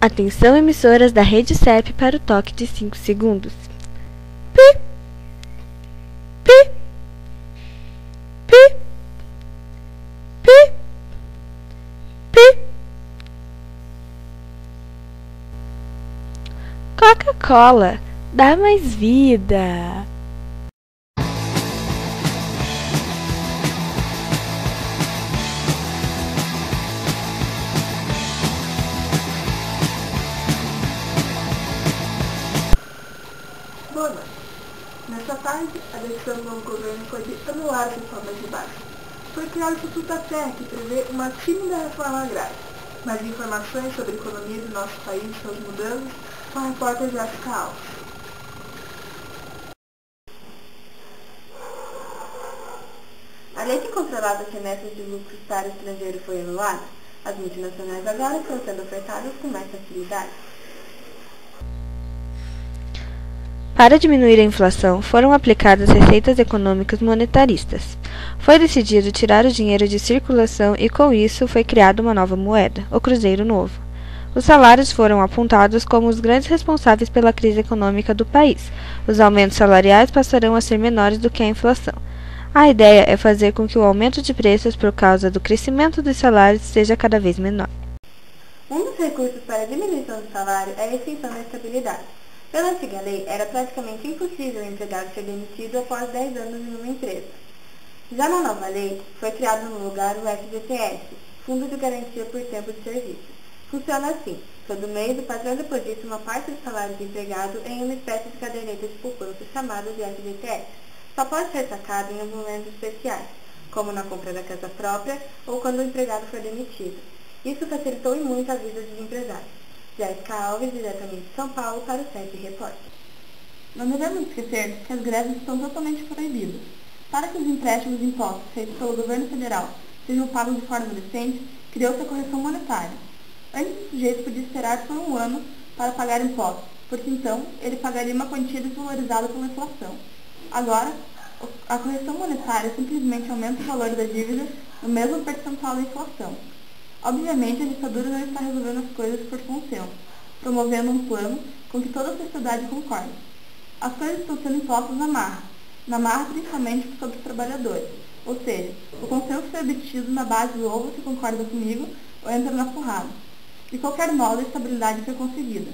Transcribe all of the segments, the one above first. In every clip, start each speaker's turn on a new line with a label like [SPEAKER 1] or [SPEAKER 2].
[SPEAKER 1] Atenção, emissoras da Rede CEP para o toque de 5 segundos. Pi, pi, pi, pi, pi. Coca-Cola, dá mais vida.
[SPEAKER 2] Boa noite. Nessa tarde, a decisão do novo governo foi de anular as reformas de base. Foi criado o Instituto da Terra, que prevê uma tímida reforma agrária. Mas informações sobre a economia do nosso país e suas mudanças com a repórter Jéssica Alves. A lei que controlava as remessas de lucros para o estrangeiro foi anulada. As multinacionais agora estão sendo ofertadas com mais facilidade.
[SPEAKER 1] Para diminuir a inflação, foram aplicadas receitas econômicas monetaristas. Foi decidido tirar o dinheiro de circulação e, com isso, foi criada uma nova moeda, o Cruzeiro Novo. Os salários foram apontados como os grandes responsáveis pela crise econômica do país. Os aumentos salariais passarão a ser menores do que a inflação. A ideia é fazer com que o aumento de preços por causa do crescimento dos salários seja cada vez menor.
[SPEAKER 2] Um dos recursos para a diminuição do salário é a extensão da estabilidade. Pela antiga lei, era praticamente impossível o empregado ser demitido após 10 anos em uma empresa. Já na nova lei, foi criado no lugar o FGTS, Fundo de Garantia por Tempo de Serviço. Funciona assim: todo mês o patrão deposita uma parte do salário do empregado em uma espécie de caderneta de poupança chamada de FGTS. Só pode ser sacado em momentos especiais, como na compra da casa própria ou quando o empregado for demitido. Isso facilitou e muito a vida dos empresários. Jéssica Alves, diretamente de São Paulo, para o CEP Repórter. Não devemos esquecer que as greves estão totalmente proibidas. Para que os empréstimos de impostos feitos pelo governo federal sejam pagos de forma decente, criou-se a correção monetária. Antes, o sujeito podia esperar por um ano para pagar impostos, porque então ele pagaria uma quantia desvalorizada pela inflação. Agora, a correção monetária simplesmente aumenta o valor da dívida no mesmo percentual da inflação. Obviamente, a ditadura não está resolvendo as coisas por consenso, promovendo um plano com que toda a sociedade concorde. As coisas estão sendo impostas na marra principalmente sobre os trabalhadores, ou seja, o consenso foi obtido na base do ou você concorda comigo ou entra na porrada. De qualquer modo, a estabilidade foi conseguida.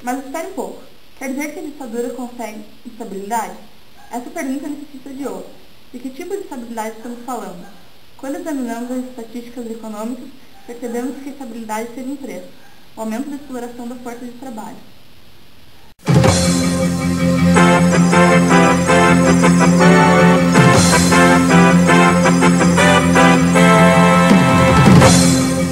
[SPEAKER 2] Mas espere um pouco, quer dizer que a ditadura consegue estabilidade? Essa pergunta necessita de outra. De que tipo de estabilidade estamos falando? Quando examinamos as estatísticas econômicas, percebemos que a estabilidade teve um preço: o aumento da exploração da força de trabalho.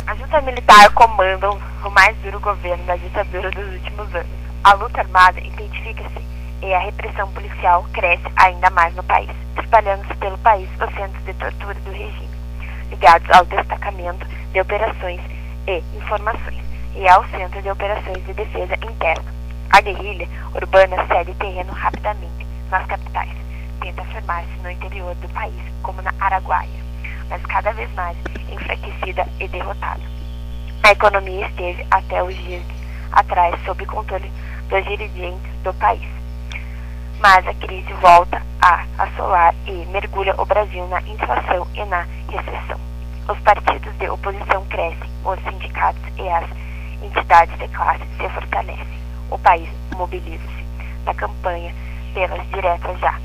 [SPEAKER 3] A junta militar comanda o mais duro governo da ditadura dos últimos anos. A luta armada intensifica-se e a repressão policial cresce ainda mais no país, espalhando-se pelo país os centros de tortura do regime, ligados ao destacamento de operações e informações e ao Centro de Operações de Defesa Interna. A guerrilha urbana cede terreno rapidamente nas capitais, tenta afirmar-se no interior do país, como na Araguaia, mas cada vez mais enfraquecida e derrotada. A economia esteve até os dias atrás sob controle dos dirigentes do país, mas a crise volta a assolar e mergulha o Brasil na inflação e na recessão. Os partidos de oposição crescem, os sindicatos e as entidades de classe se fortalecem. O país mobiliza-se na campanha pelas diretas já,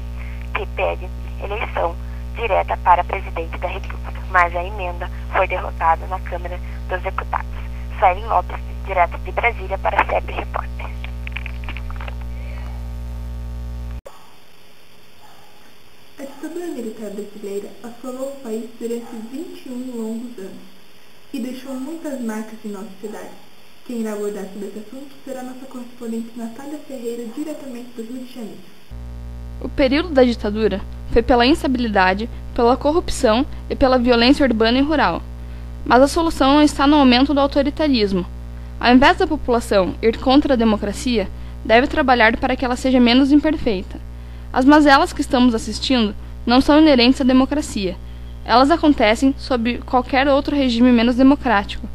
[SPEAKER 3] que pede eleição direta para presidente da República, mas a emenda foi derrotada na Câmara dos Deputados. Suelen Lopes, direto de Brasília para a CEP Repórter.
[SPEAKER 2] A ditadura militar brasileira assolou o país durante 21 longos anos e deixou muitas marcas em nossa cidade. Quem irá abordar sobre esse assunto será nossa correspondente Natália Ferreira, diretamente do Rio de Janeiro.
[SPEAKER 4] O período da ditadura foi pela instabilidade, pela corrupção e pela violência urbana e rural. Mas a solução não está no aumento do autoritarismo. Ao invés da população ir contra a democracia, deve trabalhar para que ela seja menos imperfeita. As mazelas que estamos assistindo não são inerentes à democracia. Elas acontecem sob qualquer outro regime menos democrático.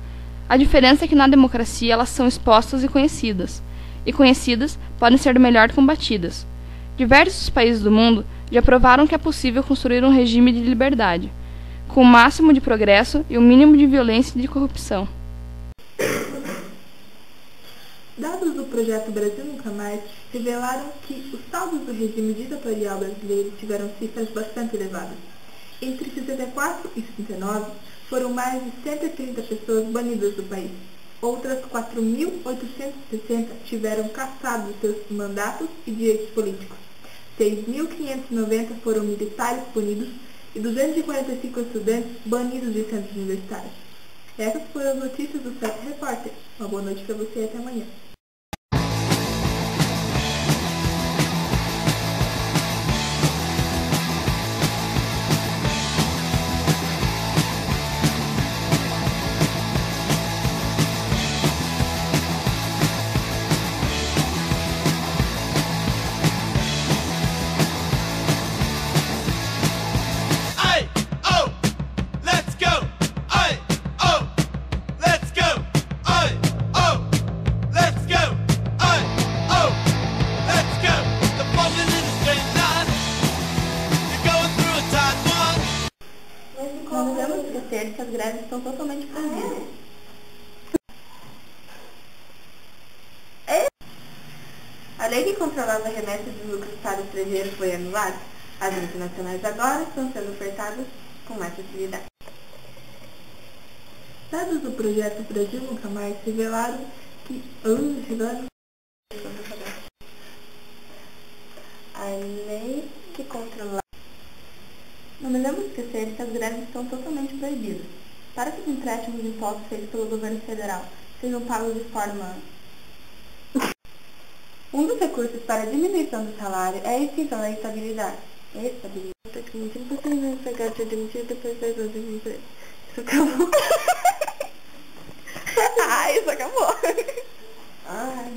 [SPEAKER 4] A diferença é que na democracia elas são expostas e conhecidas podem ser melhor combatidas. Diversos países do mundo já provaram que é possível construir um regime de liberdade, com o máximo de progresso e o mínimo de violência e de corrupção.
[SPEAKER 2] Dados do projeto Brasil Nunca Mais revelaram que os saldos do regime ditatorial brasileiro tiveram cifras bastante elevadas. Entre 64 e 69, foram mais de 130 pessoas banidas do país. Outras 4.860 tiveram cassados seus mandatos e direitos políticos. 6.590 foram militares punidos e 245 estudantes banidos de centros universitários. Essas foram as notícias do site Repórter. Uma boa noite para você e até amanhã. Não devemos esquecer que as greves estão totalmente proibidas. A lei que controlava a remessa de lucros para o estrangeiro foi anulada. As multinacionais agora estão sendo ofertadas com mais facilidade. Dados do projeto Brasil Nunca Mais revelaram que a lei que controlava. Não devemos esquecer que as greves estão totalmente proibidas, para que os empréstimos de impostos feitos pelo governo federal sejam pagos de forma... Um dos recursos para a diminuição do salário é a extinção da estabilidade. Praticamente impossível pegar de ser demitido depois de 10 anos de emprego. Isso acabou. Isso acabou. Ai.